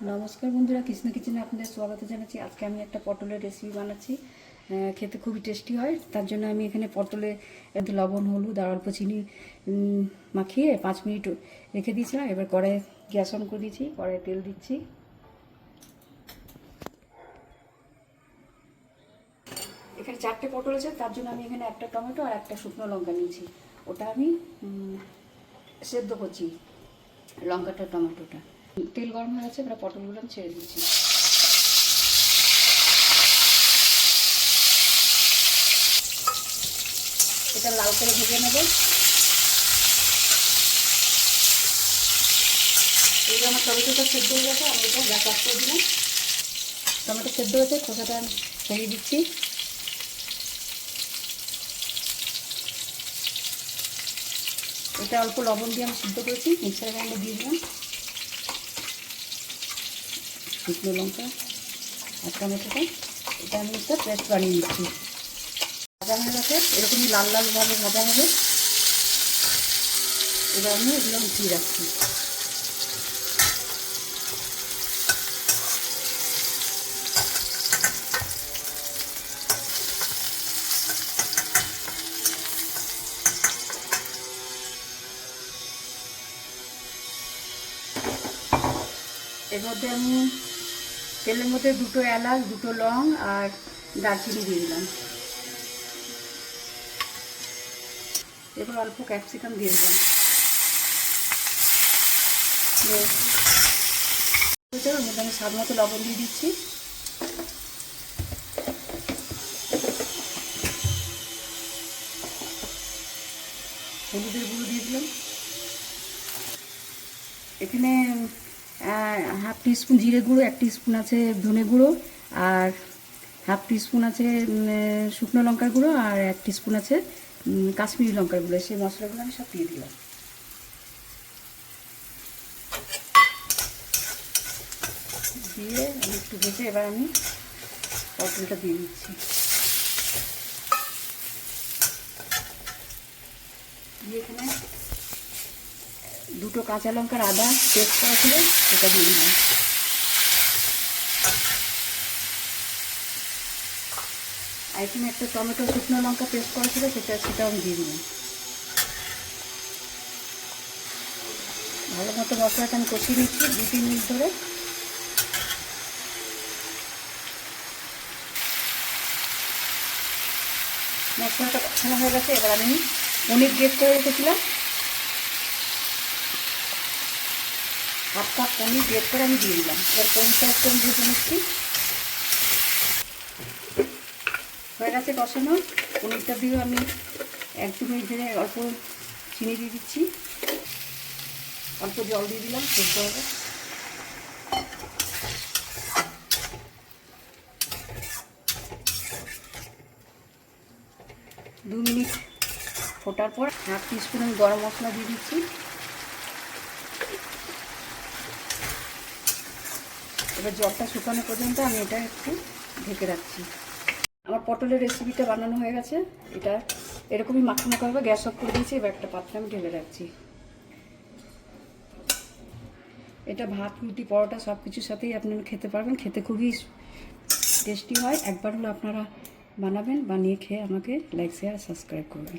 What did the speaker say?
নমস্কার বন্ধুরা, কৃষ্ণ কিচেনে আপনাদের স্বাগত জানাচ্ছি। আজকে আমি একটা পটলের রেসিপি বানাচ্ছি। খেতে খুবই টেস্টি হয়। তার জন্য আমি এখানে পটলে একটু লবণ, হলুদ আর অল্প চিনি মাখিয়ে 5 মিনিট রেখে দিয়েছিলাম। এবার কড়াইয়ে গ্যাস অন করে দিয়েছি, কড়াইয়ে তেল দিচ্ছি। এখানে 4টে পটল আছে, তার জন্য আমি এখানে একটা টমেটো আর একটা শুকনো লঙ্কা নিয়েছি। ওটা আমি সেদ্ধ করছি, লঙ্কাটা টমেটোটা। তেল গরম হয়ে গেছে, এবার পটলগুলো আমি ছেড়ে দিচ্ছি। এটা লাল করে ভেজে নেব। এই আমার টমেটোটা সেদ্ধ হয়ে গেছে, আমি এটা গ্যাস অফ করে দিলাম। টমেটো সেদ্ধ হয়েছে, খোসাটা আমি ফেলে দিচ্ছি। এটা অল্প লবণ দিয়ে আমি সিদ্ধ করেছি, মিক্সার গ্রাইন্ডারে দিয়ে দিলাম। শুকনো লঙ্কা আর টমেটোটা এটা আমি একটা পেস্ট বানিয়ে দিচ্ছি। ভাজা হয়ে গেছে, এরকমই লাল লালভাবে ভাজা হবে। এবার আমি এগুলো উঠিয়ে রাখছি। এর মধ্যে আমি তেলের মধ্যে 2টো এলাচ, 2টো লং আর দারচিনি দিয়ে দিলাম। এবার অল্প ক্যাপসিকাম দিয়ে দিলাম। ওর মধ্যে আমি স্বাদ মতো লবণ দিয়ে দিচ্ছি। হলুদের গুঁড়ো দিয়ে দিলাম। এখানে হাফ টিস্পুন জিরে গুঁড়ো, 1 টিস্পুন আছে ধনে গুঁড়ো, আর হাফ টিস্পুন আছে শুকনো লঙ্কার গুঁড়ো, আর 1 টিস্পুন আছে কাশ্মীরি লঙ্কার গুঁড়ো। সেই মশলাগুলো আমি সব দিয়ে দিলাম। দিয়ে আমি একটু ভেজে এবার আমি পটলটা দিয়ে দিচ্ছি। দিয়ে এখানে 2টো কাঁচা লঙ্কার আদা পেস্ট করা ছিল, সেটা দিয়ে দিলাম। আর এখানে একটা টমেটো শুকনো লঙ্কা পেস্ট করা ছিল, সেটাও আমি দিয়ে দিলাম। ভালো মতো মশলাটা আমি কষিয়ে নিচ্ছি 2-3 মিনিট ধরে। মশলাটা কষানো হয়ে গেছে, এবার আমি পনির গ্রেট করে রেখেছিলাম, 1/2 কাপ পনির গ্রেট করে আমি দিয়ে দিলাম। এবার পনিরটা একটু আমি ভেজে নিচ্ছি। হয়ে গেছে কষানো। পনিরটা দিয়েও আমি 1-2 মিনিট ধরে অল্প চিনি দিয়ে দিচ্ছি, অল্প জল দিয়ে দিলাম, সেদ্ধ হবে। 2 মিনিট ফোটার পর 1/2 টিস্পুন আমি গরম মশলা দিয়ে দিচ্ছি। এবার জলটা শুকানো পর্যন্ত আমি এটা একটু ঢেকে রাখছি। আমার পটলের রেসিপিটা বানানো হয়ে গেছে। এটা এরকমই মাখা মাখা হবে। গ্যাস অফ করে দিয়েছি, এবার একটা পাত্রে আমি ঢেলে রাখছি। এটা ভাত, রুটি, পরোটা সব কিছুর সাথেই আপনারা খেতে পারবেন। খেতে খুবই টেস্টি হয়। একবার হলো আপনারা বানাবেন, বানিয়ে খেয়ে আমাকে লাইক, শেয়ার, সাবস্ক্রাইব করবেন।